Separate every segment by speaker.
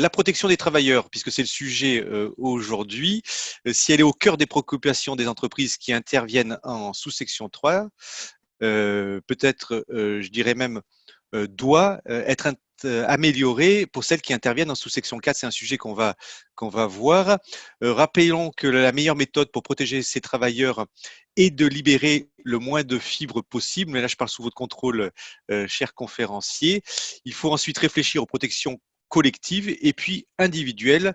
Speaker 1: la protection des travailleurs, puisque c'est le sujet aujourd'hui, si elle est au cœur des préoccupations des entreprises qui interviennent en sous-section 3, peut-être, je dirais même, doit être améliorée pour celles qui interviennent en sous-section 4. C'est un sujet qu'on va voir. Rappelons que la meilleure méthode pour protéger ces travailleurs est de libérer le moins de fibres possible. Mais là, je parle sous votre contrôle, cher conférencier. Il faut ensuite réfléchir aux protections collectives et puis individuelles,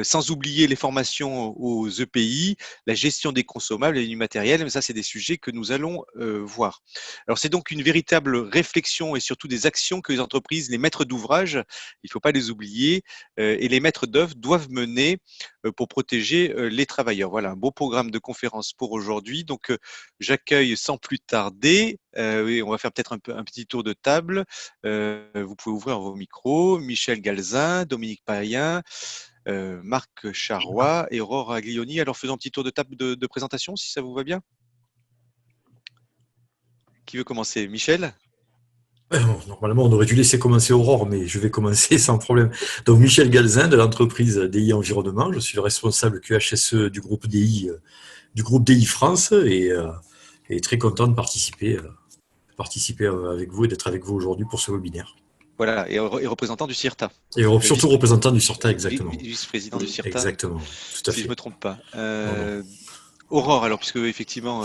Speaker 1: sans oublier les formations aux EPI, la gestion des consommables et du matériel. Mais ça, c'est des sujets que nous allons voir. Alors, c'est donc une véritable réflexion et surtout des actions que les entreprises, les maîtres d'ouvrage, il ne faut pas les oublier, et les maîtres d'œuvre doivent mener pour protéger les travailleurs. Voilà, un beau programme de conférence pour aujourd'hui. Donc, j'accueille sans plus tarder, oui, on va faire peut-être un petit tour de table. Vous pouvez ouvrir vos micros. Michel Galzin, Dominique Payen, Marc Charrois et Aurore Aglioni. Alors, faisons un petit tour de table de présentation, si ça vous va bien. Qui veut commencer? Michel?
Speaker 2: Normalement, on aurait dû laisser commencer Aurore, mais je vais commencer sans problème. Donc, Michel Galzin, de l'entreprise DI Environnement. Je suis le responsable QHSE du groupe DI France et très content de participer avec vous et d'être avec vous aujourd'hui pour ce webinaire.
Speaker 1: Voilà, et représentant du CIRTA.
Speaker 2: Et surtout représentant du CIRTA, exactement.
Speaker 1: Vice-président du CIRTA.
Speaker 2: Exactement, tout à fait.
Speaker 1: Si je ne me trompe pas. Aurore, alors, puisque effectivement...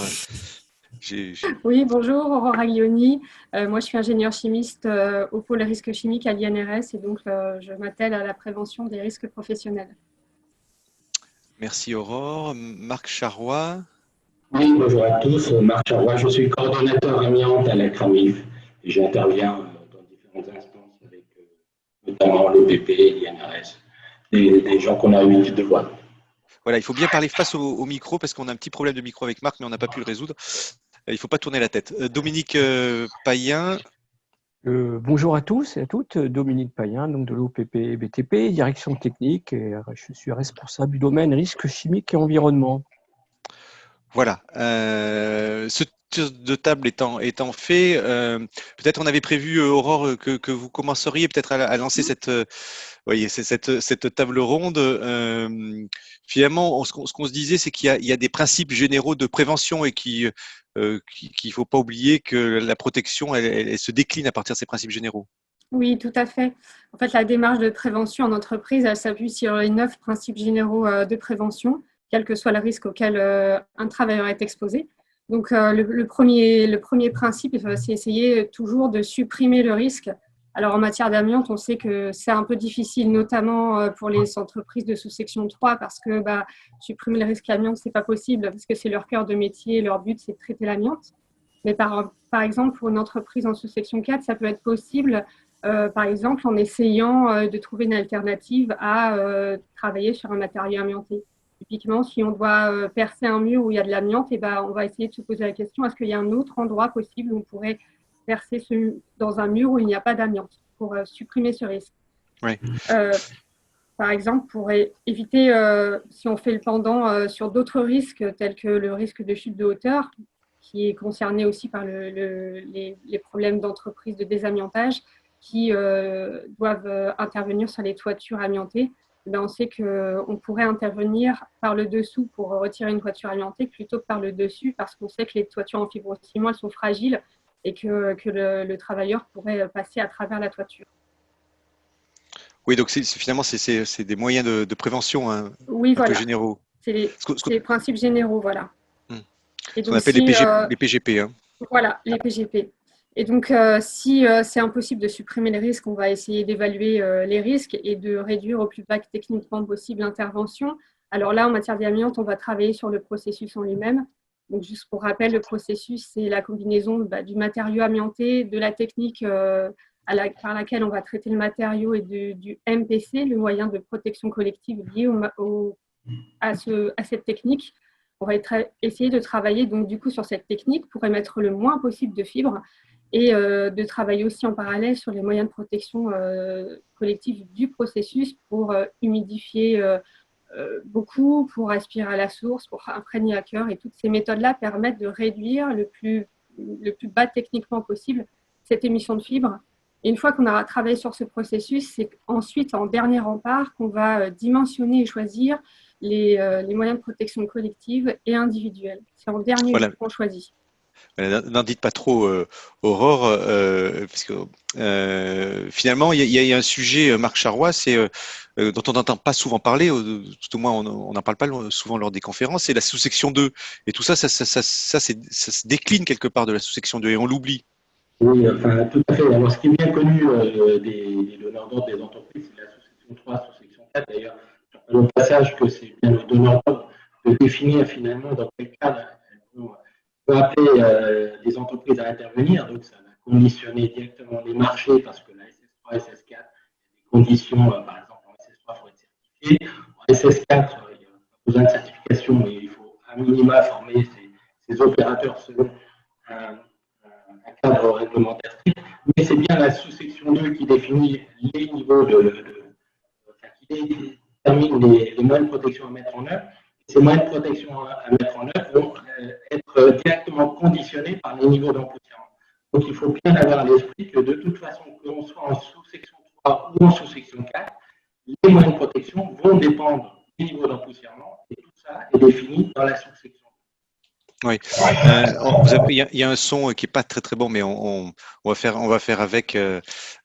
Speaker 3: Oui, bonjour, Aurore Aglioni. Moi, je suis ingénieure chimiste au pôle risques chimiques à l'INRS et donc je m'attelle à la prévention des risques professionnels.
Speaker 1: Merci Aurore. Marc Charrois.
Speaker 4: Oui, bonjour à tous. Marc Charrois, je suis coordonnateur amiante à l'ECRAMIF et j'interviens dans différentes instances avec notamment l'OPP, l'INRS, des gens qu'on a l'habitude de voir.
Speaker 1: Voilà, il faut bien parler face au micro parce qu'on a un petit problème de micro avec Marc, mais on n'a pas pu le résoudre. Il ne faut pas tourner la tête. Dominique Payen.
Speaker 5: Bonjour à tous et à toutes. Dominique Payen, donc de l'OPP BTP, direction technique, et je suis responsable du domaine risques chimiques et environnement.
Speaker 1: Voilà. Ce tour de table étant fait, peut-être on avait prévu, Aurore, que vous commenceriez peut-être à lancer cette table ronde. Finalement, ce qu'on se disait, c'est qu'il y a des principes généraux de prévention et qu'il ne faut pas oublier que la protection, elle se décline à partir de ces principes généraux.
Speaker 3: Oui, tout à fait. En fait, la démarche de prévention en entreprise, elle s'appuie sur les 9 principes généraux de prévention, quel que soit le risque auquel un travailleur est exposé. Donc, le premier principe, c'est essayer toujours de supprimer le risque. Alors, en matière d'amiante, on sait que c'est un peu difficile, notamment pour les entreprises de sous-section 3, parce que supprimer le risque amiante, ce n'est pas possible, parce que c'est leur cœur de métier, leur but, c'est de traiter l'amiante. Mais par exemple, pour une entreprise en sous-section 4, ça peut être possible, par exemple, en essayant de trouver une alternative à travailler sur un matériau amianté. Typiquement, si on doit percer un mur où il y a de l'amiante, on va essayer de se poser la question, est-ce qu'il y a un autre endroit possible où on pourrait percer dans un mur où il n'y a pas d'amiante pour supprimer ce risque.
Speaker 1: Oui.
Speaker 3: Par exemple, pour éviter, si on fait le pendant sur d'autres risques tels que le risque de chute de hauteur, qui est concerné aussi par les problèmes d'entreprise de désamiantage qui doivent intervenir sur les toitures amiantées. On sait qu'on pourrait intervenir par le dessous pour retirer une toiture amiantée plutôt que par le dessus, parce qu'on sait que les toitures en fibrociment, elles sont fragiles et que le travailleur pourrait passer à travers la toiture.
Speaker 1: Oui, donc finalement, c'est des moyens de prévention
Speaker 3: oui,
Speaker 1: un peu généraux.
Speaker 3: C'est les principes généraux, voilà.
Speaker 1: Et donc, ce qu'on appelle les PGP. Hein.
Speaker 3: Voilà, les PGP. Et donc, si c'est impossible de supprimer les risques, on va essayer d'évaluer les risques et de réduire au plus bas techniquement possible l'intervention. Alors là, en matière d'amiante, on va travailler sur le processus en lui-même. Donc, juste pour rappel, le processus, c'est la combinaison du matériau amianté, de la technique par laquelle on va traiter le matériau et du MPC, le moyen de protection collective lié à cette technique. On va essayer de travailler donc, du coup, sur cette technique pour émettre le moins possible de fibres et de travailler aussi en parallèle sur les moyens de protection collective du processus pour humidifier beaucoup, pour aspirer à la source, pour imprégner à cœur. Et toutes ces méthodes-là permettent de réduire le plus bas techniquement possible cette émission de fibres Et une fois qu'on aura travaillé sur ce processus, c'est ensuite, en dernier rempart, qu'on va dimensionner et choisir les moyens de protection collective et individuelle. C'est en dernier
Speaker 1: Voilà.
Speaker 3: qu'on choisit.
Speaker 1: N'en dites pas trop, Aurore, parce que finalement, il y a un sujet, Marc Charrois, dont on n'entend pas souvent parler, tout au moins on n'en parle pas souvent lors des conférences, c'est la sous-section 2. Et tout ça, ça se décline quelque part de la sous-section 2 et on l'oublie.
Speaker 4: Oui, enfin, tout à fait. Alors, ce qui est bien connu des donneurs d'ordre des entreprises, c'est la sous-section 3, sous-section 4. D'ailleurs, le passage que c'est bien le donneur d'ordre de définir finalement dans quel cadre on peut appeler les entreprises à intervenir. Donc, ça va conditionner directement les marchés parce que la SS3, SS4, il y a des conditions, par exemple, en SS3, il faut être certifié. En SS4, il n'y a pas besoin de certification, mais il faut à minima former ces opérateurs selon un cadre réglementaire strict, mais c'est bien la sous-section 2 qui définit les niveaux qui détermine les moyens de protection à mettre en œuvre. Ces moyens de protection à mettre en œuvre vont être directement conditionnés par les niveaux d'empoussièrement. Donc il faut bien avoir à l'esprit que de toute façon, que l'on soit en sous-section 3 ou en sous-section 4, les moyens de protection vont dépendre du niveau d'empoussièrement et tout ça est défini dans la sous-section.
Speaker 1: Oui, il y a un son qui est pas très très bon, mais on va faire avec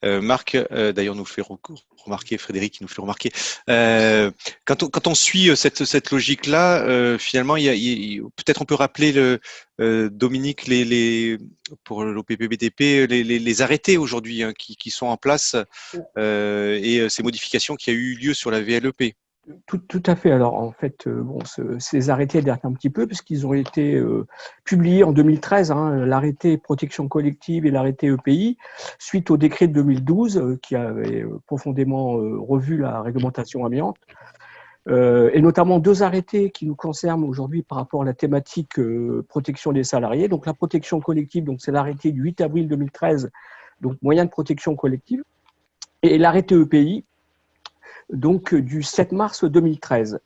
Speaker 1: Marc. D'ailleurs, nous fait remarquer Frédéric, qui nous fait remarquer. Quand on suit cette logique-là, finalement, peut-être on peut rappeler Dominique pour l'OPPBTP les arrêtés aujourd'hui qui sont en place et ces modifications qui a eu lieu sur la VLEP.
Speaker 5: Tout à fait. Alors, en fait, ces arrêtés datent un petit peu puisqu'ils ont été publiés en 2013, l'arrêté protection collective et l'arrêté EPI, suite au décret de 2012 qui avait profondément revu la réglementation amiante. Et notamment 2 arrêtés qui nous concernent aujourd'hui par rapport à la thématique protection des salariés. Donc, la protection collective, donc c'est l'arrêté du 8 avril 2013, donc moyen de protection collective, et l'arrêté EPI, donc du 7 mars 2013.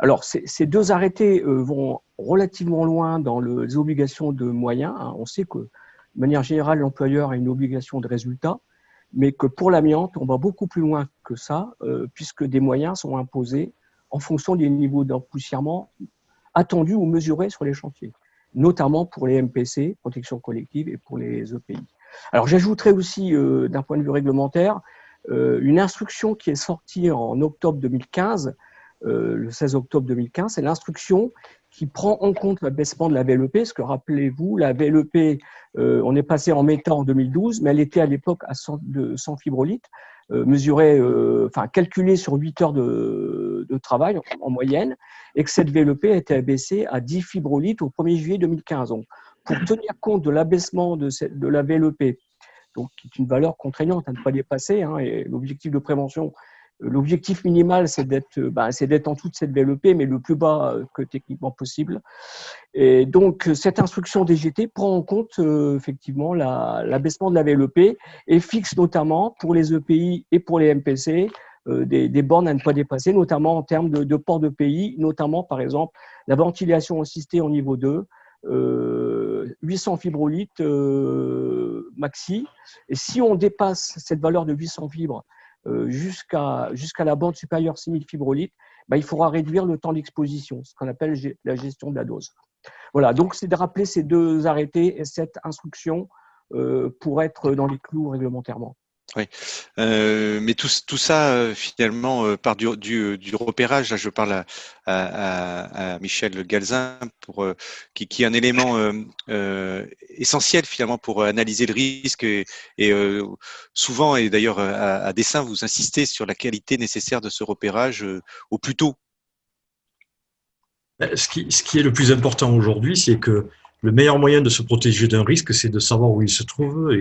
Speaker 5: Alors, ces 2 arrêtés vont relativement loin dans les obligations de moyens. On sait que, de manière générale, l'employeur a une obligation de résultat, mais que pour l'amiante, on va beaucoup plus loin que ça, puisque des moyens sont imposés en fonction des niveaux d'empoussièrement attendus ou mesurés sur les chantiers, notamment pour les MPC, protection collective, et pour les EPI. Alors, j'ajouterai aussi, d'un point de vue réglementaire, une instruction qui est sortie en octobre 2015, le 16 octobre 2015, c'est l'instruction qui prend en compte l'abaissement de la VLEP, parce que rappelez-vous, la VLEP, on est passé en méta en 2012, mais elle était à l'époque à 100 fibrolitres, mesurée, calculée sur 8 heures de travail en moyenne, et que cette VLEP a été abaissée à 10 fibrolitres au 1er juillet 2015. Donc, pour tenir compte de l'abaissement de la VLEP, donc qui est une valeur contraignante à ne pas dépasser, et l'objectif de prévention, l'objectif minimal, c'est d'être en dessous de cette VLEP, mais le plus bas que techniquement possible. Et donc, cette instruction DGT prend en compte effectivement l'abaissement de la VLEP et fixe notamment pour les EPI et pour les MPC des bornes à ne pas dépasser, notamment en termes de port de pays, notamment par exemple la ventilation assistée en niveau 2, 800 fibrolitres maxi. Et si on dépasse cette valeur de 800 fibres jusqu'à la bande supérieure 6000 fibrolitres, il faudra réduire le temps d'exposition, ce qu'on appelle la gestion de la dose. Voilà, donc c'est de rappeler ces 2 arrêtés et cette instruction pour être dans les clous réglementairement.
Speaker 1: Oui, mais tout ça finalement part du repérage. Là, je parle à Michel Galzin qui est un élément essentiel finalement pour analyser le risque et souvent, et d'ailleurs à dessein, vous insistez sur la qualité nécessaire de ce repérage au plus tôt.
Speaker 2: Ce qui est le plus important aujourd'hui, c'est que le meilleur moyen de se protéger d'un risque, c'est de savoir où il se trouve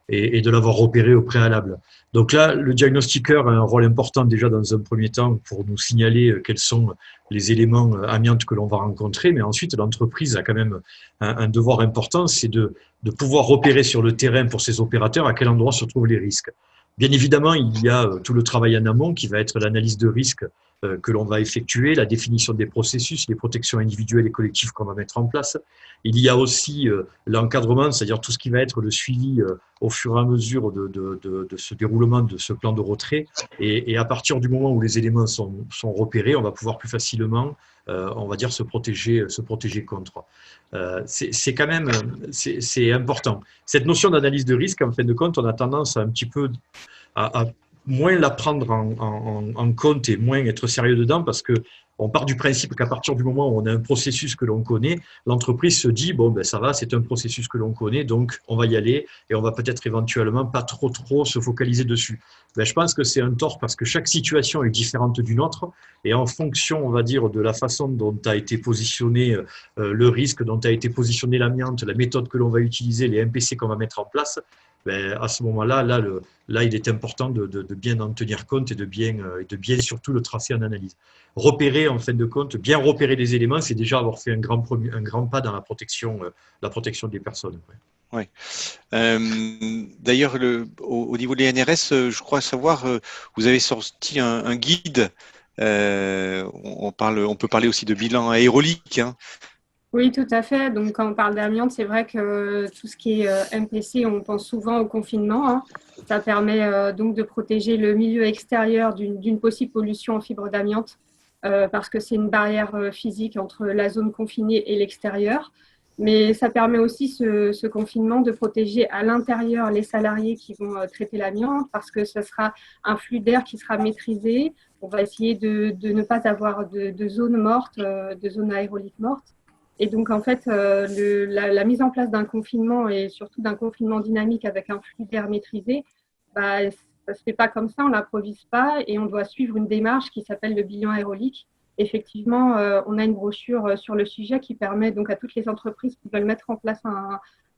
Speaker 2: et de l'avoir repéré au préalable. Donc là, le diagnostiqueur a un rôle important déjà dans un premier temps pour nous signaler quels sont les éléments amiantes que l'on va rencontrer, mais ensuite l'entreprise a quand même un devoir important, c'est de pouvoir repérer sur le terrain pour ses opérateurs à quel endroit se trouvent les risques. Bien évidemment, il y a tout le travail en amont qui va être l'analyse de risque que l'on va effectuer, la définition des processus, les protections individuelles et collectives qu'on va mettre en place. Il y a aussi l'encadrement, c'est-à-dire tout ce qui va être le suivi au fur et à mesure de ce déroulement de ce plan de retrait. Et à partir du moment où les éléments sont repérés, on va pouvoir plus facilement, on va dire, se protéger contre. C'est quand même c'est important. Cette notion d'analyse de risque, en fin de compte, on a tendance à un petit peu à moins la prendre en compte et moins être sérieux dedans parce que on part du principe qu'à partir du moment où on a un processus que l'on connaît, l'entreprise se dit bon ben ça va, c'est un processus que l'on connaît, donc on va y aller et on va peut-être éventuellement pas trop se focaliser dessus. Ben, je pense que c'est un tort parce que chaque situation est différente d'une autre et en fonction, on va dire, de la façon dont a été positionné le risque, dont a été positionné l'amiante, la méthode que l'on va utiliser, les MPC qu'on va mettre en place, ben, à ce moment-là, là, il est important de bien en tenir compte et de bien surtout le tracer en analyse. Repérer, en fin de compte, bien repérer les éléments, c'est déjà avoir fait un grand pas dans la protection des personnes.
Speaker 1: Ouais. D'ailleurs, au niveau des NRS, je crois savoir, vous avez sorti un guide. On peut parler aussi de bilan aérolique. Hein.
Speaker 3: Oui, tout à fait. Donc, quand on parle d'amiante, c'est vrai que tout ce qui est MPC, on pense souvent au confinement. Hein. Ça permet donc de protéger le milieu extérieur d'une possible pollution en fibre d'amiante parce que c'est une barrière physique entre la zone confinée et l'extérieur. Mais ça permet aussi, ce confinement, de protéger à l'intérieur les salariés qui vont traiter l'amiante parce que ce sera un flux d'air qui sera maîtrisé. On va essayer de ne pas avoir de zones mortes, de zones aéroliques mortes. Et donc, en fait, la mise en place d'un confinement et surtout d'un confinement dynamique avec un flux d'air maîtrisé, bah, ça ne se fait pas comme ça, on ne l'improvise pas et on doit suivre une démarche qui s'appelle le bilan aérolique. Effectivement, on a une brochure sur le sujet qui permet donc à toutes les entreprises qui veulent mettre en place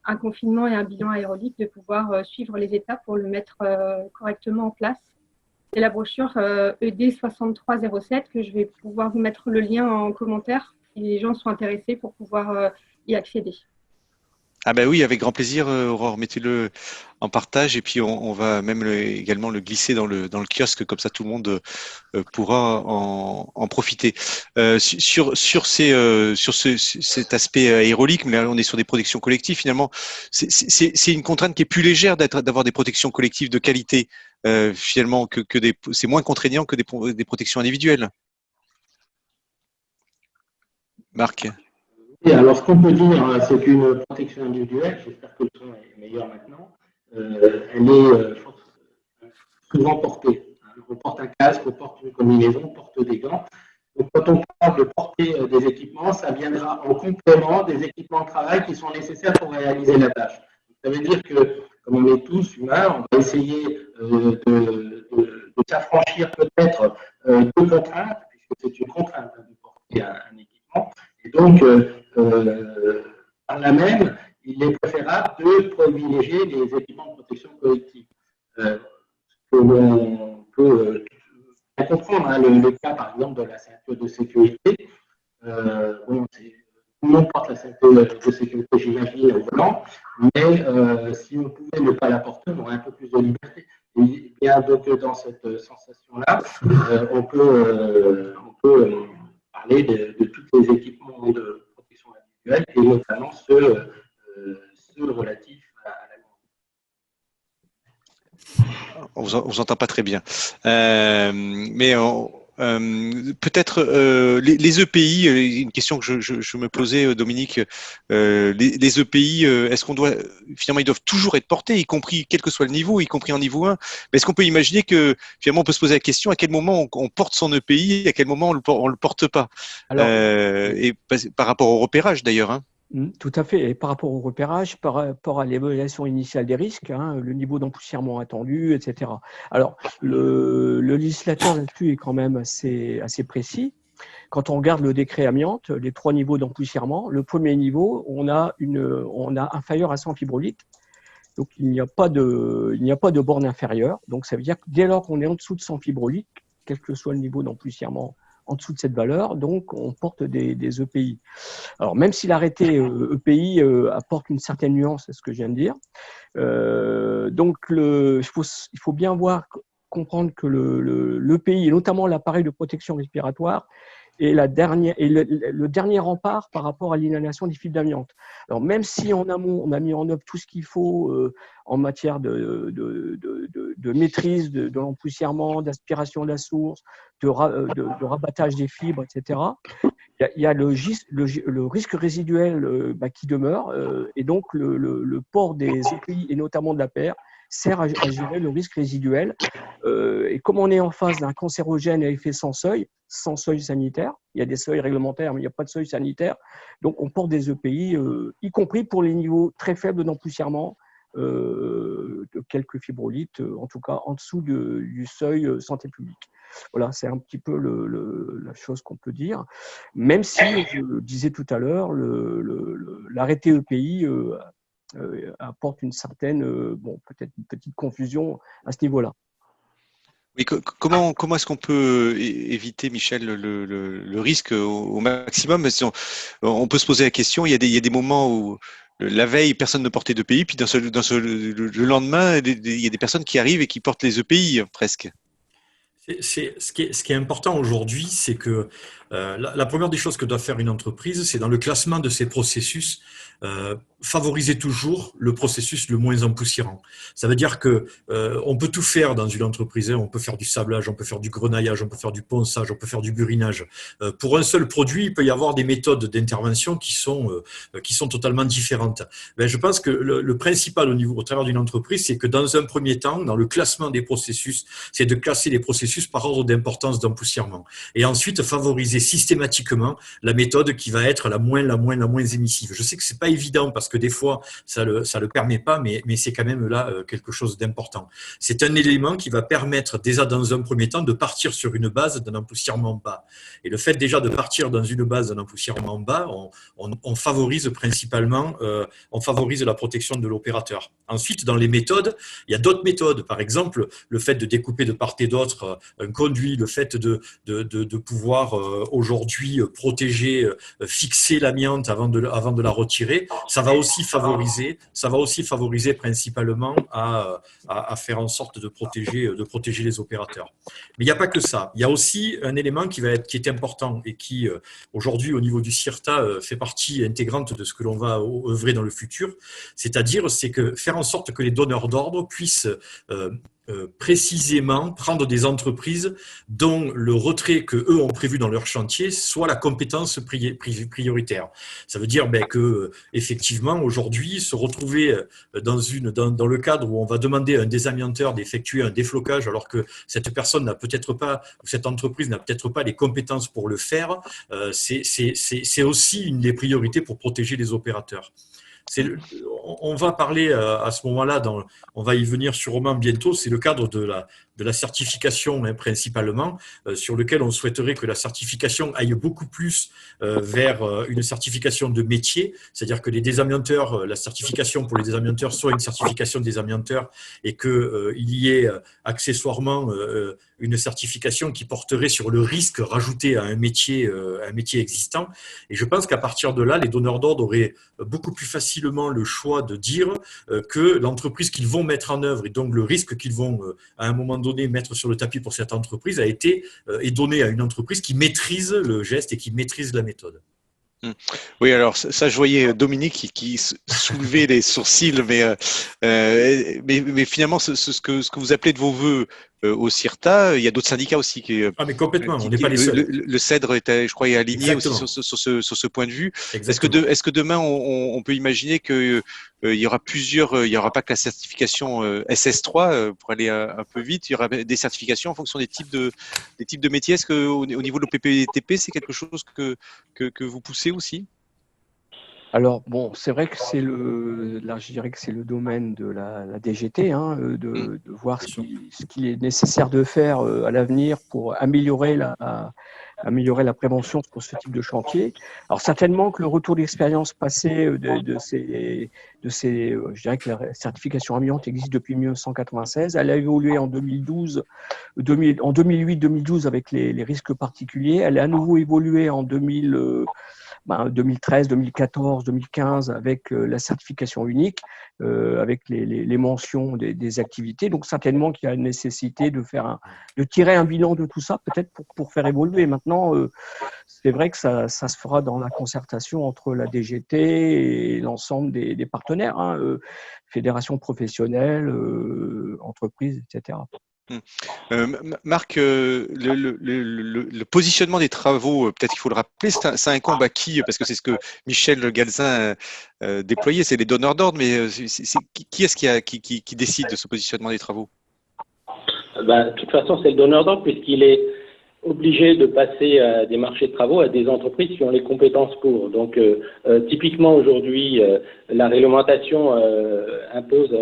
Speaker 3: un confinement et un bilan aérolique de pouvoir suivre les étapes pour le mettre correctement en place. C'est la brochure ED 6307 que je vais pouvoir vous mettre le lien en commentaire si les gens sont intéressés pour pouvoir y accéder.
Speaker 1: Ah ben oui, avec grand plaisir, Aurore, mettez-le en partage et puis on va même également le glisser dans le kiosque, comme ça tout le monde pourra en profiter. Sur cet aspect aérolique, mais là on est sur des protections collectives, finalement, c'est une contrainte qui est plus légère d'avoir des protections collectives de qualité, finalement, c'est moins contraignant que des protections individuelles. Marc?
Speaker 4: Et alors, ce qu'on peut dire, c'est qu'une protection individuelle, j'espère que le son est meilleur maintenant, elle est souvent portée. On porte un casque, on porte une combinaison, on porte des gants. Donc, quand on parle de porter des équipements, ça viendra en complément des équipements de travail qui sont nécessaires pour réaliser la tâche. Ça veut dire que, comme on est tous humains, on va essayer de s'affranchir peut-être de contraintes, puisque c'est une contrainte de porter un équipement. Et donc, par là même, il est préférable de privilégier les équipements de protection collective. Que l'on peut comprendre, hein, le cas, par exemple, de la ceinture de sécurité. Bon, tout le monde porte la ceinture de sécurité, j'imagine, au volant, mais si on pouvait ne pas la porter, on aurait un peu plus de liberté. Et bien, donc, dans cette sensation-là, on peut parler de tous les équipements de protection individuelle et notamment ceux relatifs à la
Speaker 1: On vous entend pas très bien. Mais peut-être les EPI, une question que je me posais, Dominique, les EPI, est-ce qu'on doit, finalement, ils doivent toujours être portés, y compris, quel que soit le niveau, y compris en niveau 1. Mais est-ce qu'on peut imaginer que, finalement, on peut se poser la question à quel moment on porte son EPI et à quel moment on le porte pas? Alors, et par rapport au repérage, d'ailleurs. Hein.
Speaker 5: Tout à fait. Et par rapport au repérage, par rapport à l'évaluation initiale des risques, hein, le niveau d'empoussièrement attendu, etc. Alors, le législateur là-dessus est quand même assez précis. Quand on regarde le décret amiante, les 3 niveaux d'empoussièrement, le premier niveau, on a inférieur à 100 fibrolitres. Donc, il n'y a pas de borne inférieure. Donc, ça veut dire que dès lors qu'on est en dessous de 100 fibrolitres, quel que soit le niveau d'empoussièrement en dessous de cette valeur, donc on porte des EPI. Alors, même si l'arrêté EPI apporte une certaine nuance, c'est ce que je viens de dire, donc il faut bien voir comprendre que l'EPI, et notamment l'appareil de protection respiratoire, est le dernier rempart par rapport à l'inhalation des fibres d'amiante. Alors, même si en amont, on a mis en œuvre tout ce qu'il faut en matière de maîtrise de l'empoussièrement, d'aspiration de la source, de rabattage des fibres, etc., il y a le risque résiduel qui demeure, et donc le port des EPI et notamment de l'APR sert à gérer le risque résiduel. Et comme on est en face d'un cancérogène à effet sans seuil sanitaire, il y a des seuils réglementaires, mais il n'y a pas de seuil sanitaire, donc on porte des EPI, y compris pour les niveaux très faibles d'empoussièrement, de quelques fibrolites, en tout cas en dessous du seuil santé publique. Voilà, c'est un petit peu la chose qu'on peut dire, même si, je disais tout à l'heure, l'arrêté EPI apporte une certaine, peut-être une petite confusion à ce niveau-là.
Speaker 1: Oui, comment est-ce qu'on peut éviter, Michel, le risque au maximum? On peut se poser la question, il y a des moments où la veille, personne ne portait d'EPI, puis le lendemain, il y a des personnes qui arrivent et qui portent les EPI presque.
Speaker 2: Ce qui est important aujourd'hui, c'est que la première des choses que doit faire une entreprise, c'est dans le classement de ses processus, favoriser toujours le processus le moins empoussiérant. Ça veut dire que on peut tout faire dans une entreprise. On peut faire du sablage, on peut faire du grenaillage, on peut faire du ponçage, on peut faire du burinage. Pour un seul produit, il peut y avoir des méthodes d'intervention qui sont totalement différentes. Ben, je pense que le principal au travers d'une entreprise, c'est que dans un premier temps, dans le classement des processus, c'est de classer les processus par ordre d'importance d'empoussièrement. Et ensuite, favoriser systématiquement la méthode qui va être la moins émissive. Je sais que c'est pas évident parce que des fois, ça le permet pas, mais c'est quand même là quelque chose d'important. C'est un élément qui va permettre déjà dans un premier temps de partir sur une base d'un empoussièrement bas. Et le fait déjà de partir dans une base d'un empoussièrement bas, on favorise principalement, on favorise la protection de l'opérateur. Ensuite, dans les méthodes, il y a d'autres méthodes. Par exemple, le fait de découper de part et d'autre un conduit, le fait de pouvoir aujourd'hui protéger, fixer l'amiante avant de la retirer, ça va aussi favoriser principalement à faire en sorte de protéger les opérateurs. Mais il n'y a pas que ça. Il y a aussi un élément qui est important et qui aujourd'hui au niveau du CIRTA fait partie intégrante de ce que l'on va œuvrer dans le futur. C'est que faire en sorte que les donneurs d'ordre puissent précisément prendre des entreprises dont le retrait que eux ont prévu dans leur chantier soit la compétence prioritaire. Ça veut dire que effectivement aujourd'hui se retrouver dans le cadre où on va demander à un désamianteur d'effectuer un déflocage alors que cette personne n'a peut-être pas ou cette entreprise n'a peut-être pas les compétences pour le faire, c'est aussi une des priorités pour protéger les opérateurs. On va parler à ce moment-là, on va y venir sûrement bientôt, c'est le cadre de la certification principalement, sur lequel on souhaiterait que la certification aille beaucoup plus vers une certification de métier, c'est-à-dire que les désamianteurs, la certification pour les désamianteurs soit une certification de désamianteur et qu'il y ait accessoirement une certification qui porterait sur le risque rajouté à un métier existant. Et je pense qu'à partir de là, les donneurs d'ordre auraient beaucoup plus facilement le choix de dire que l'entreprise qu'ils vont mettre en œuvre et donc le risque qu'ils vont à un moment donné mettre sur le tapis pour cette entreprise est donné à une entreprise qui maîtrise le geste et qui maîtrise la méthode.
Speaker 1: Oui, alors ça, je voyais Dominique qui soulevait les sourcils, mais finalement, ce que vous appelez de vos voeux au CIRTA, il y a d'autres syndicats aussi
Speaker 2: mais complètement, on n'est pas les seuls.
Speaker 1: Le CEDRE est, je crois, aligné
Speaker 2: Exactement.
Speaker 1: aussi sur ce point de vue.
Speaker 2: Exactement.
Speaker 1: Est-ce que demain on peut imaginer que il y aura il y aura pas que la certification SS3 pour aller un peu vite, il y aura des certifications en fonction des types de métiers. Est-ce que au niveau de l'OPPTP, c'est quelque chose que vous poussez aussi?
Speaker 5: Alors, c'est vrai que là, je dirais que c'est le domaine de la DGT, de voir ce qu'il est nécessaire de faire à l'avenir pour améliorer la prévention pour ce type de chantier. Alors, certainement que le retour d'expérience passée je dirais que la certification amiante existe depuis 1996. Elle a évolué en 2012, en 2008-2012 avec les risques particuliers. Elle a à nouveau évolué en 2013, 2014, 2015 avec la certification unique, avec les mentions des activités. Donc certainement qu'il y a une nécessité de tirer un bilan de tout ça, peut-être pour faire évoluer. Maintenant, c'est vrai que ça se fera dans la concertation entre la DGT et l'ensemble des partenaires, fédérations professionnelles, entreprises, etc.
Speaker 1: Marc, le positionnement des travaux, peut-être qu'il faut le rappeler, ça incombe à qui? Parce que c'est ce que Michel Galzin déployait, c'est les donneurs d'ordre, mais qui est-ce qui décide de ce positionnement des travaux?
Speaker 4: De toute façon, c'est le donneur d'ordre puisqu'il est obligé de passer à des marchés de travaux à des entreprises qui ont les compétences pour. Donc, typiquement aujourd'hui, la réglementation impose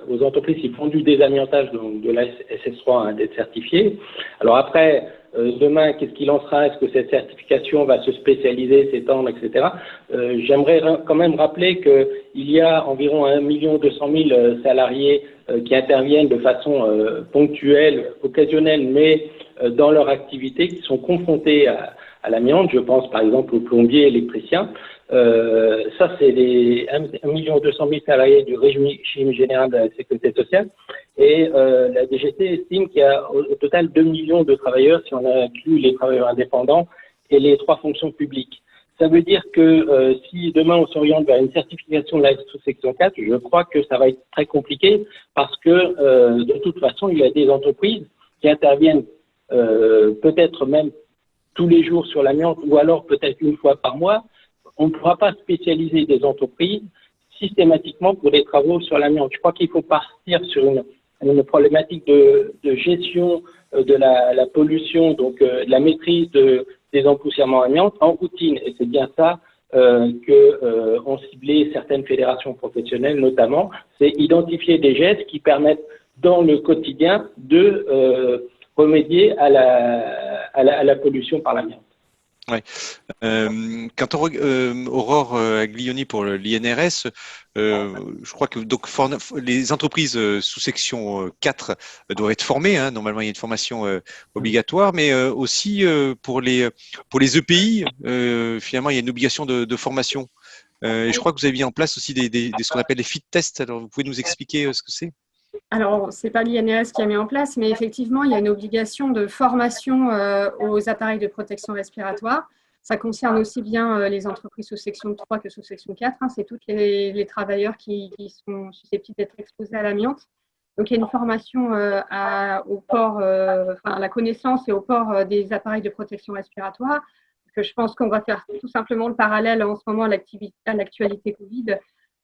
Speaker 4: aux entreprises qui font du désamiantage de la SS3 d'être certifiées. Alors après, demain, qu'est-ce qu'il en sera? Est-ce que cette certification va se spécialiser, s'étendre, etc. J'aimerais quand même rappeler qu'il y a environ 1 200 000 salariés qui interviennent de façon ponctuelle, occasionnelle, mais dans leur activité, qui sont confrontés à l'amiante. Je pense par exemple aux plombiers, électriciens. Ça, c'est les 1 200 000 salariés du régime général de la sécurité sociale. Et la DGT estime qu'il y a au total 2 millions de travailleurs, si on inclut les travailleurs indépendants et les 3 fonctions publiques. Ça veut dire que si demain on s'oriente vers une certification de la sous-section 4, je crois que ça va être très compliqué parce que de toute façon, il y a des entreprises qui interviennent peut-être même tous les jours sur l'amiante ou alors peut-être une fois par mois. On ne pourra pas spécialiser des entreprises systématiquement pour des travaux sur l'amiante. Je crois qu'il faut partir sur une problématique de gestion de la pollution, donc de la maîtrise des empoussièrements amiante en routine. Et c'est bien ça que ont ciblé certaines fédérations professionnelles notamment, c'est identifier des gestes qui permettent dans le quotidien de remédier à la pollution par l'amiante.
Speaker 1: Ouais. Quand Aurore Aglioni pour l'INRS, je crois que donc les entreprises sous section 4 doivent être formées. Normalement, il y a une formation obligatoire, mais aussi pour les EPI, finalement, il y a une obligation de formation. Et je crois que vous avez mis en place aussi ce qu'on appelle les fit tests. Alors, vous pouvez nous expliquer ce que c'est?
Speaker 3: Alors, ce n'est pas l'INRS qui a mis en place, mais effectivement, il y a une obligation de formation aux appareils de protection respiratoire. Ça concerne aussi bien les entreprises sous section 3 que sous section 4. C'est tous les travailleurs qui sont susceptibles d'être exposés à l'amiante. Donc, il y a une formation au port, à la connaissance et au port des appareils de protection respiratoire. Que je pense qu'on va faire tout simplement le parallèle en ce moment à l'actualité Covid.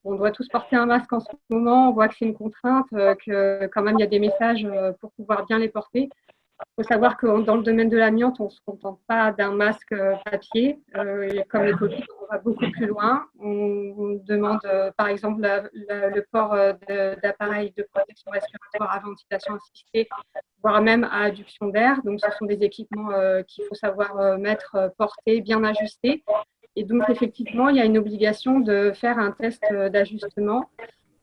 Speaker 3: On doit tous porter un masque en ce moment, on voit que c'est une contrainte, que quand même il y a des messages pour pouvoir bien les porter. Il faut savoir que dans le domaine de l'amiante, on ne se contente pas d'un masque papier. Comme le Covid, on va beaucoup plus loin. On demande par exemple le port d'appareils de protection respiratoire à ventilation assistée, voire même à adduction d'air. Donc ce sont des équipements qu'il faut savoir mettre, porter, bien ajustés. Et donc, effectivement, il y a une obligation de faire un test d'ajustement.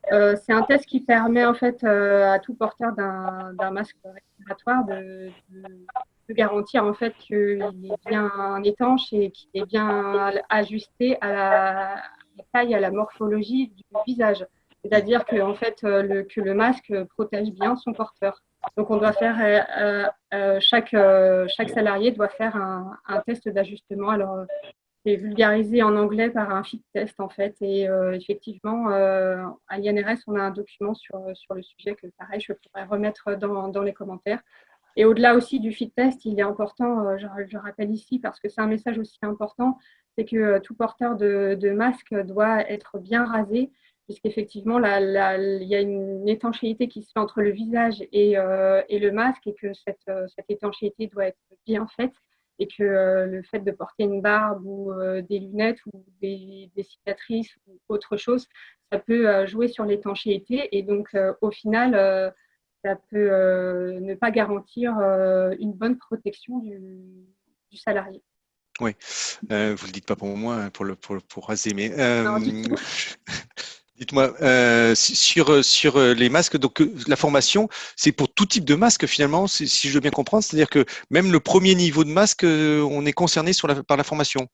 Speaker 3: C'est un test qui permet en fait à tout porteur d'un masque respiratoire de garantir en fait qu'il est bien étanche et qu'il est bien ajusté à la taille, à la morphologie du visage. C'est-à-dire que en fait que le masque protège bien son porteur. Donc, on doit faire chaque salarié doit faire un test d'ajustement. Alors c'est vulgarisé en anglais par un fit test en fait, et effectivement à l'INRS on a un document sur le sujet que pareil je pourrais remettre dans les commentaires. Et au-delà aussi du fit test, il est important, je rappelle ici parce que c'est un message aussi important, c'est que tout porteur de masque doit être bien rasé, puisqu'effectivement il y a une étanchéité qui se fait entre le visage et le masque, et que cette étanchéité doit être bien faite. Et que le fait de porter une barbe ou des lunettes ou des cicatrices ou autre chose, ça peut jouer sur l'étanchéité. Et donc, au final, ça peut ne pas garantir une bonne protection du salarié.
Speaker 1: Oui, vous ne le dites pas pour moi, pour raser, mais dites-moi, sur les masques, donc la formation, c'est pour tout type de masque finalement, si je veux bien comprendre, c'est-à-dire que même le premier niveau de masque, on est concerné par la formation.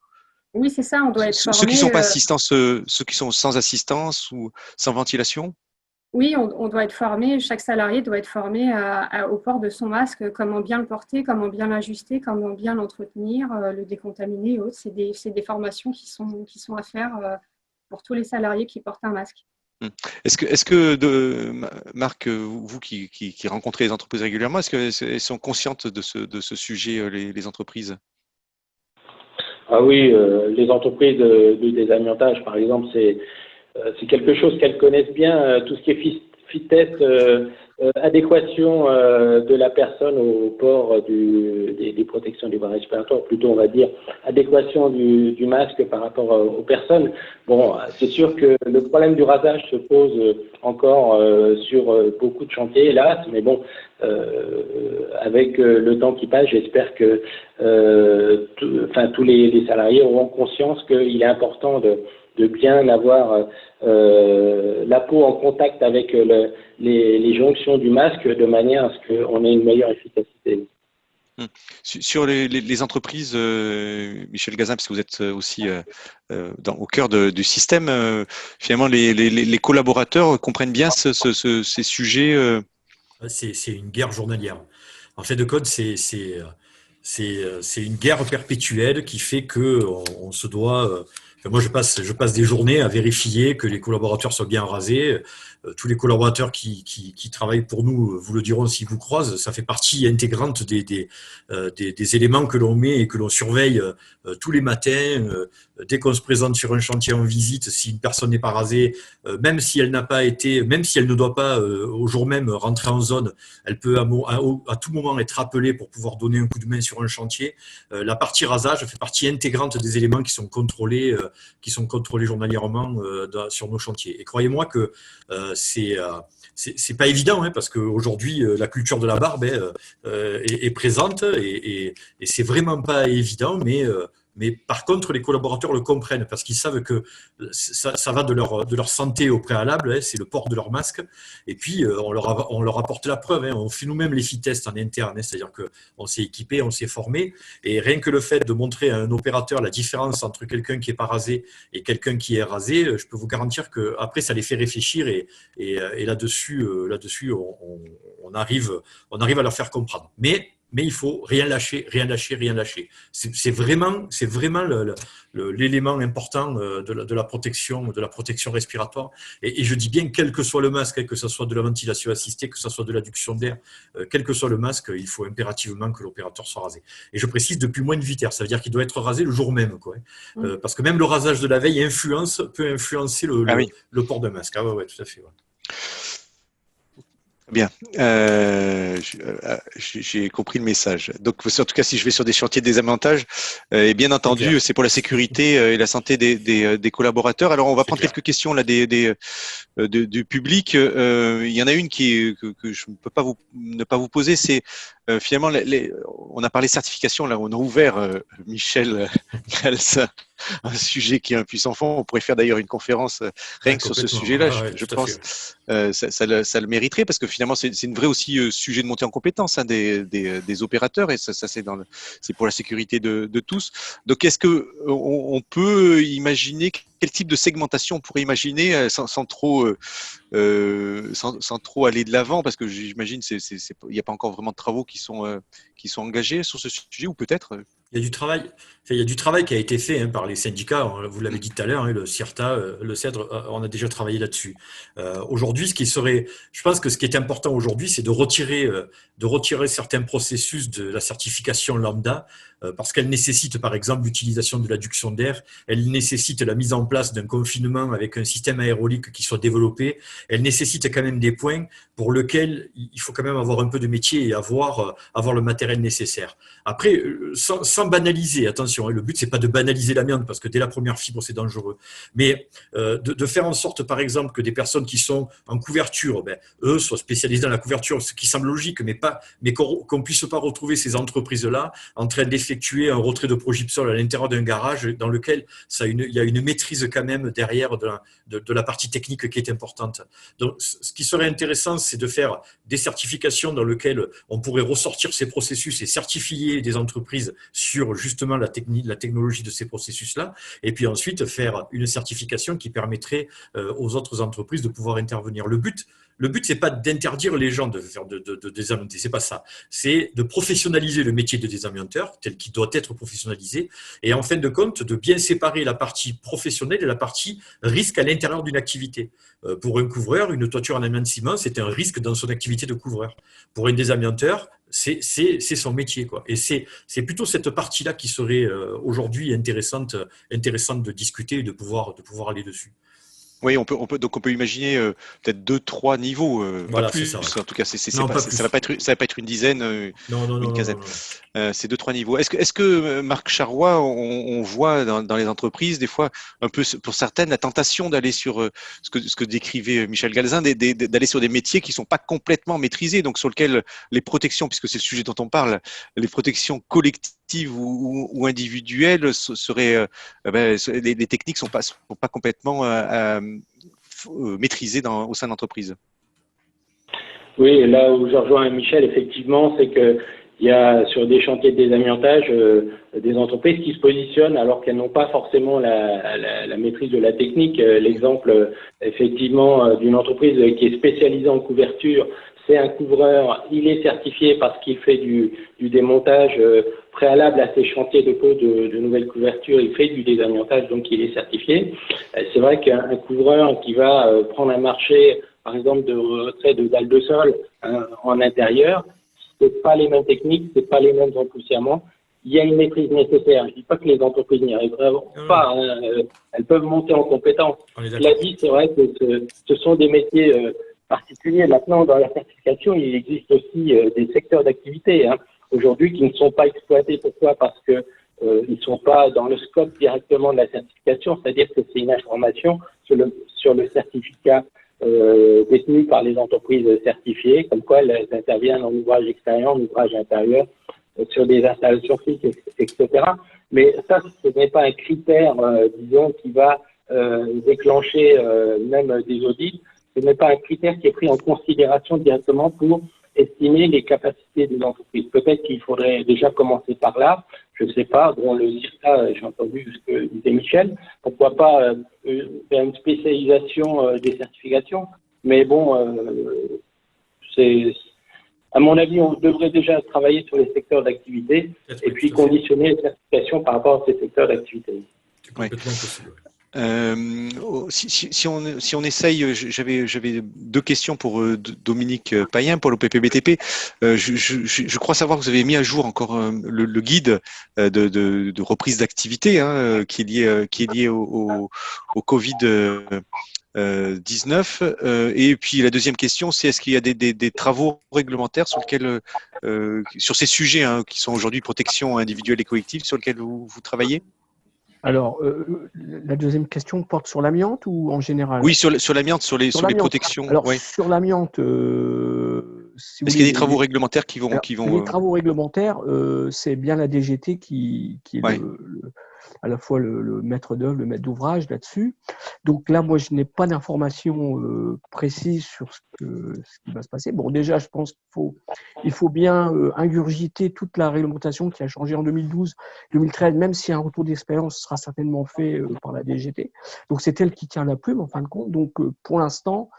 Speaker 3: Oui, c'est ça, on doit être
Speaker 1: Ceux qui
Speaker 3: formé.
Speaker 1: sont pas assistants, ceux qui sont sans assistance ou sans ventilation?
Speaker 3: Oui, on doit être formé, chaque salarié doit être formé au port de son masque, comment bien le porter, comment bien l'ajuster, comment bien l'entretenir, le décontaminer et autres. C'est des formations qui sont à faire pour tous les salariés qui portent un masque.
Speaker 1: Marc, vous qui rencontrez les entreprises régulièrement, est-ce qu'elles sont conscientes de ce sujet, les entreprises?
Speaker 4: Ah oui, les entreprises de désamiantage, par exemple, c'est quelque chose qu'elles connaissent bien, tout ce qui est fit-test, adéquation de la personne au port des protections du bras respiratoire, plutôt on va dire adéquation du masque par rapport aux personnes. Bon, c'est sûr que le problème du rasage se pose encore sur beaucoup de chantiers, hélas, mais bon, avec le temps qui passe, j'espère que tous les salariés auront conscience qu'il est important de bien avoir la peau en contact avec les jonctions du masque de manière à ce qu'on ait une meilleure efficacité.
Speaker 1: Sur les entreprises, Michel Gazin, parce que vous êtes aussi au cœur du système, finalement, les collaborateurs comprennent bien ces sujets.
Speaker 2: C'est une guerre journalière. En fait de code, c'est une guerre perpétuelle qui fait que on se doit. Enfin, moi, je passe des journées à vérifier que les collaborateurs soient bien rasés. Tous les collaborateurs qui travaillent pour nous vous le diront s'ils vous croisent. Ça fait partie intégrante des éléments que l'on met et que l'on surveille tous les matins. Dès qu'on se présente sur un chantier en visite, si une personne n'est pas rasée, même si elle n'a pas été, même si elle ne doit pas au jour même rentrer en zone, elle peut à tout moment être appelée pour pouvoir donner un coup de main sur un chantier. La partie rasage fait partie intégrante des éléments qui sont contrôlés journalièrement sur nos chantiers. Et croyez-moi que c'est pas évident, hein, parce qu'aujourd'hui la culture de la barbe est présente et c'est vraiment pas évident, mais par contre, les collaborateurs le comprennent parce qu'ils savent que ça va de leur santé au préalable, hein, c'est le port de leur masque. Et puis, on leur apporte la preuve. Hein, on fait nous-mêmes les fit tests en interne, hein, c'est-à-dire qu'on s'est équipé, on s'est formé. Et rien que le fait de montrer à un opérateur la différence entre quelqu'un qui n'est pas rasé et quelqu'un qui est rasé, je peux vous garantir qu'après, ça les fait réfléchir. Et là-dessus, on arrive à leur faire comprendre. Mais il faut rien lâcher. C'est vraiment l'élément important de la protection respiratoire. Et je dis bien quel que soit le masque, que ce soit de la ventilation assistée, que ce soit de l'adduction d'air, quel que soit le masque, il faut impérativement que l'opérateur soit rasé. Et je précise depuis moins de 8 heures, ça veut dire qu'il doit être rasé le jour même, quoi. Parce que même le rasage de la veille peut influencer le port d'un masque. Ah ouais, tout à fait. Ouais.
Speaker 1: Bien, j'ai compris le message. Donc, en tout cas, si je vais sur des chantiers de désamiantage, et bien entendu, c'est pour la sécurité et la santé des collaborateurs. Alors, on va prendre quelques questions là du public. Il y en a une que je ne peux pas ne pas vous poser. C'est finalement, on a parlé certification. Là, on a ouvert Michel Galzin, un sujet qui est un puissant fond. On pourrait faire d'ailleurs une conférence rien que sur ce sujet-là. Je pense ça le mériterait parce que finalement c'est une vraie aussi sujet de montée en compétence, hein, des opérateurs, et ça c'est pour la sécurité de tous. Donc est-ce que on peut imaginer quel type de segmentation on pourrait imaginer sans trop aller de l'avant, parce que j'imagine il n'y a pas encore vraiment de travaux qui sont engagés sur ce sujet, ou peut-être
Speaker 2: il y a du travail qui a été fait, hein, par les syndicats. Vous l'avez dit tout à l'heure, hein, le CIRTA, le CEDRE, on a déjà travaillé là-dessus. Aujourd'hui, je pense que ce qui est important aujourd'hui, c'est de retirer certains processus de la certification lambda, parce qu'elle nécessite par exemple l'utilisation de l'adduction d'air, elle nécessite la mise en place d'un confinement avec un système aérolique qui soit développé, elle nécessite quand même des points pour lesquels il faut quand même avoir un peu de métier et avoir le matériel nécessaire. Après, sans banaliser, attention, hein, le but c'est pas de banaliser l'amiante parce que dès la première fibre c'est dangereux, mais de faire en sorte par exemple que des personnes qui sont en couverture, eux soient spécialisés dans la couverture, ce qui semble logique, mais qu'on puisse pas retrouver ces entreprises-là en train d'effectuer un retrait de progipsol à l'intérieur d'un garage dans lequel il y a une maîtrise quand même derrière de la partie technique qui est importante. Donc ce qui serait intéressant, c'est de faire des certifications dans lesquelles on pourrait ressortir ces processus et certifier des entreprises sur justement la technologie de ces processus-là, et puis ensuite faire une certification qui permettrait aux autres entreprises de pouvoir intervenir. Le but, c'est pas d'interdire les gens de faire de désamianter, c'est pas ça. C'est de professionnaliser le métier de désamianteur tel qu'il doit être professionnalisé, et en fin de compte, de bien séparer la partie professionnelle et la partie risque à l'intérieur d'une activité. Pour un couvreur, une toiture en amiante-ciment, c'est un risque dans son activité de couvreur. Pour un désamianteur, c'est son métier, quoi. Et c'est plutôt cette partie-là qui serait aujourd'hui intéressante de discuter et de pouvoir aller dessus.
Speaker 1: Oui, donc on peut imaginer peut-être 2-3 niveaux, pas
Speaker 2: Voilà, c'est
Speaker 1: plus.
Speaker 2: ça. Ouais.
Speaker 1: En tout cas,
Speaker 2: Non, pas
Speaker 1: ça
Speaker 2: plus.
Speaker 1: va pas être une dizaine,
Speaker 2: Non, non,
Speaker 1: ou
Speaker 2: non,
Speaker 1: une
Speaker 2: non,
Speaker 1: quinzaine.
Speaker 2: non, non.
Speaker 1: C'est 2-3 niveaux. Est-ce que Marc Charrois, on voit dans les entreprises des fois un peu pour certaines la tentation d'aller sur ce que décrivait Michel Galzin, d'aller sur des métiers qui sont pas complètement maîtrisés, donc sur lesquels les protections, puisque c'est le sujet dont on parle, les protections collectives ou individuelles seraient les techniques sont pas complètement maîtrisées au sein de l'entreprise.
Speaker 4: Oui, là où je rejoins Michel, effectivement, c'est que il y a sur des chantiers de désamiantage des entreprises qui se positionnent alors qu'elles n'ont pas forcément la maîtrise de la technique. L'exemple, effectivement, d'une entreprise qui est spécialisée en couverture, c'est un couvreur, il est certifié parce qu'il fait du démontage préalable à ces chantiers de pose de nouvelles couvertures, il fait du désamiantage, donc il est certifié. C'est vrai qu'un couvreur qui va prendre un marché, par exemple, de retrait de dalles de sol en intérieur, c'est pas les mêmes techniques, c'est pas les mêmes empoussièrements. Il y a une maîtrise nécessaire. Je dis pas que les entreprises n'y arriveraient pas. Elles peuvent monter en compétence. Cela dit, c'est vrai que ce sont des métiers particuliers. Maintenant, dans la certification, il existe aussi des secteurs d'activité aujourd'hui qui ne sont pas exploités. Pourquoi? Parce que ils sont pas dans le scope directement de la certification. C'est-à-dire que c'est une information sur le certificat détenues par les entreprises certifiées, comme quoi elles interviennent en ouvrage extérieur, en ouvrage intérieur, sur des installations physiques, etc. Mais ça, ce n'est pas un critère, disons, qui va déclencher même des audits. Ce n'est pas un critère qui est pris en considération directement pour estimer les capacités des entreprises. Peut-être qu'il faudrait déjà commencer par là. Je ne sais pas, bon, le CIRCA, j'ai entendu ce que disait Michel, pourquoi pas faire une spécialisation des certifications, mais bon, à mon avis, on devrait déjà travailler sur les secteurs d'activité et puis conditionner les certifications par rapport à ces secteurs d'activité.
Speaker 2: C'est complètement possible.
Speaker 1: Si on essaye, j'avais deux questions pour Dominique Payen pour l'OPPBTP. Je crois savoir que vous avez mis à jour encore le guide de reprise d'activité qui est lié au Covid 19. Et puis la deuxième question, c'est est-ce qu'il y a des travaux réglementaires sur lesquels, sur ces sujets qui sont aujourd'hui protection individuelle et collective, sur lesquels vous travaillez?
Speaker 5: Alors, la deuxième question porte sur l'amiante ou en général?
Speaker 1: Oui, sur l'amiante, sur les protections.
Speaker 5: Alors,
Speaker 1: ouais.
Speaker 5: sur l'amiante,
Speaker 1: Est-ce qu'il y a des travaux réglementaires qui vont…
Speaker 5: Les travaux réglementaires, c'est bien la DGT qui est à la fois le maître d'œuvre, le maître d'ouvrage là-dessus. Donc là, moi, je n'ai pas d'informations précises sur ce qui va se passer. Bon, déjà, je pense qu'il faut bien ingurgiter toute la réglementation qui a changé en 2012, 2013, même si un retour d'expérience sera certainement fait par la DGT. Donc, c'est elle qui tient la plume, en fin de compte. Donc, pour l'instant,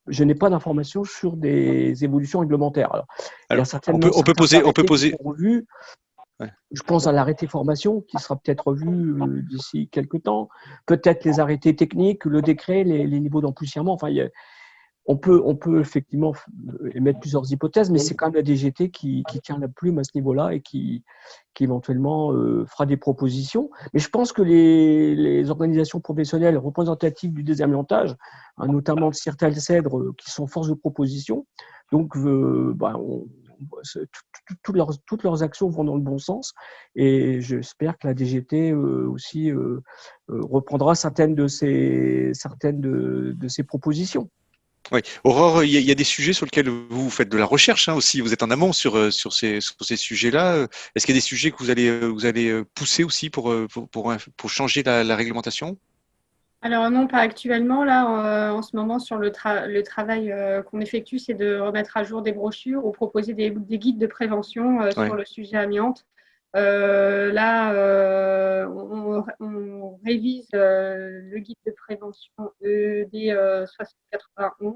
Speaker 5: je n'ai pas d'informations sur des évolutions réglementaires. Alors, il y a certainement
Speaker 1: on peut poser.
Speaker 5: Revues. Je pense à l'arrêté formation qui sera peut-être revu d'ici quelques temps. Peut-être les arrêtés techniques, le décret, les niveaux d'empoussièrement. Enfin, on peut effectivement émettre plusieurs hypothèses, mais c'est quand même la DGT qui tient la plume à ce niveau-là et qui éventuellement fera des propositions. Mais je pense que les organisations professionnelles représentatives du désamiantage, notamment le CIRTEL Cèdre, qui sont force de proposition, donc toutes leurs actions vont dans le bon sens et j'espère que la DGT aussi reprendra certaines de ces propositions.
Speaker 1: Oui. Aurore, il y a des sujets sur lesquels vous faites de la recherche aussi. Vous êtes en amont sur ces sujets-là. Est-ce qu'il y a des sujets que vous allez pousser aussi pour changer la réglementation?
Speaker 3: Alors non, pas actuellement. Là, en ce moment, sur le travail qu'on effectue, c'est de remettre à jour des brochures ou proposer des guides de prévention sur le sujet amiante. Là, on révise le guide de prévention EED 6091,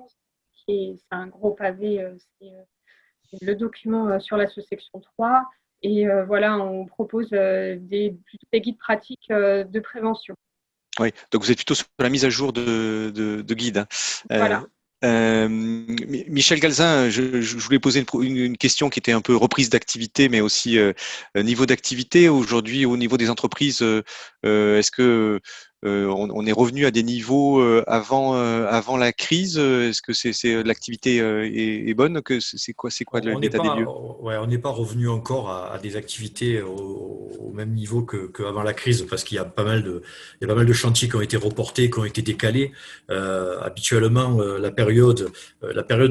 Speaker 3: c'est un gros pavé, c'est le document sur la sous-section 3. Et voilà, on propose des guides pratiques de prévention.
Speaker 1: Oui, donc vous êtes plutôt sur la mise à jour de guides, hein.
Speaker 3: Voilà.
Speaker 1: Michel Galzin, je voulais poser une question qui était un peu reprise d'activité, mais aussi niveau d'activité. Aujourd'hui, au niveau des entreprises, est-ce que on est revenu à des niveaux avant la crise? Est-ce que l'activité est bonne? C'est quoi
Speaker 2: On n'est
Speaker 1: l'état des
Speaker 2: pas,
Speaker 1: lieux?
Speaker 2: ouais, on n'est pas revenu encore à des activités au même niveau qu'avant la crise, parce qu'il y a il y a pas mal de chantiers qui ont été reportés, qui ont été décalés. Habituellement, la période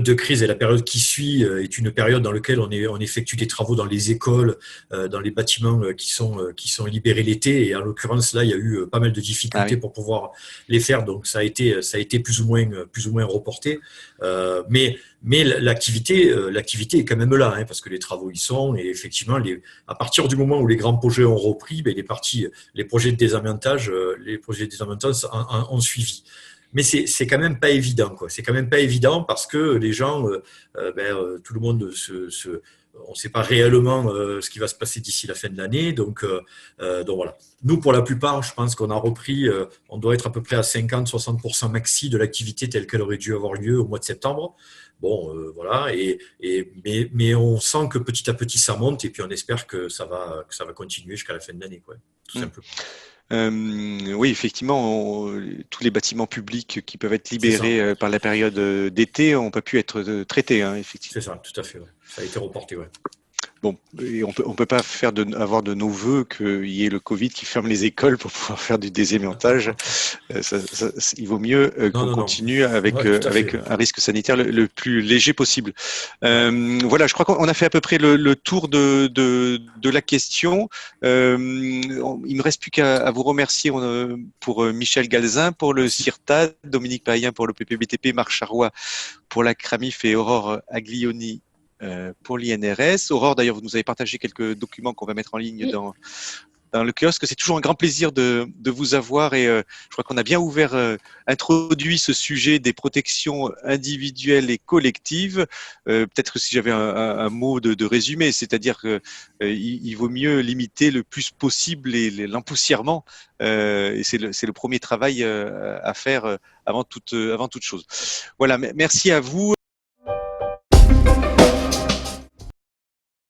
Speaker 2: de crise et la période qui suit est une période dans laquelle on effectue des travaux dans les écoles, dans les bâtiments qui sont libérés l'été. Et en l'occurrence, là, il y a eu pas mal de
Speaker 1: Ah
Speaker 2: difficultés
Speaker 1: oui.
Speaker 2: pour pouvoir les faire, donc ça a été plus ou moins reporté. Mais l'activité est quand même là, hein, parce que les travaux y sont, et effectivement, à partir du moment où les grands projets ont repris, ben, les projets de désamiantage, ont suivi. Mais c'est quand même pas évident, quoi. C'est quand même pas évident parce que les gens, tout le monde on ne sait pas réellement ce qui va se passer d'ici la fin de l'année, donc voilà. Nous, pour la plupart, je pense qu'on a repris, on doit être à peu près à 50-60% maxi de l'activité telle qu'elle aurait dû avoir lieu au mois de septembre. Bon, voilà, mais on sent que petit à petit ça monte et puis on espère que ça va continuer jusqu'à la fin de l'année, quoi, tout
Speaker 1: Hmm.
Speaker 2: simplement.
Speaker 1: Oui, effectivement, tous les bâtiments publics qui peuvent être
Speaker 2: C'est ça,
Speaker 1: libérés par la période d'été n'ont pas pu être traités, hein,
Speaker 2: c'est
Speaker 1: effectivement.
Speaker 2: ça, tout à fait. Ouais. Ça a été reporté, ouais.
Speaker 1: Bon, et on peut pas avoir de nos voeux qu'il y ait le Covid qui ferme les écoles pour pouvoir faire du désamiantage. Il vaut mieux
Speaker 2: Non,
Speaker 1: qu'on
Speaker 2: non, non.
Speaker 1: continue
Speaker 2: Ouais, tout à
Speaker 1: avec
Speaker 2: fait.
Speaker 1: un risque sanitaire le plus léger possible.
Speaker 2: Ouais.
Speaker 1: Voilà, je crois qu'on a fait à peu près le tour de la question. Il me reste plus qu'à vous remercier pour Michel Galzin, pour le
Speaker 2: Merci.
Speaker 1: CIRTAD, Dominique Payen pour le PPBTP, Marc Charrois pour la CRAMIF et Aurore Aglioni pour l'INRS. Aurore, d'ailleurs, vous nous avez partagé quelques documents qu'on va mettre en ligne
Speaker 3: Oui.
Speaker 1: dans le kiosque. C'est toujours un grand plaisir de vous avoir et je crois qu'on a bien introduit ce sujet des protections individuelles et collectives. Peut-être si j'avais un mot de résumé, c'est-à-dire qu'il vaut mieux limiter le plus possible l'empoussièrement et c'est le premier travail à faire avant toute chose. Voilà, merci à vous.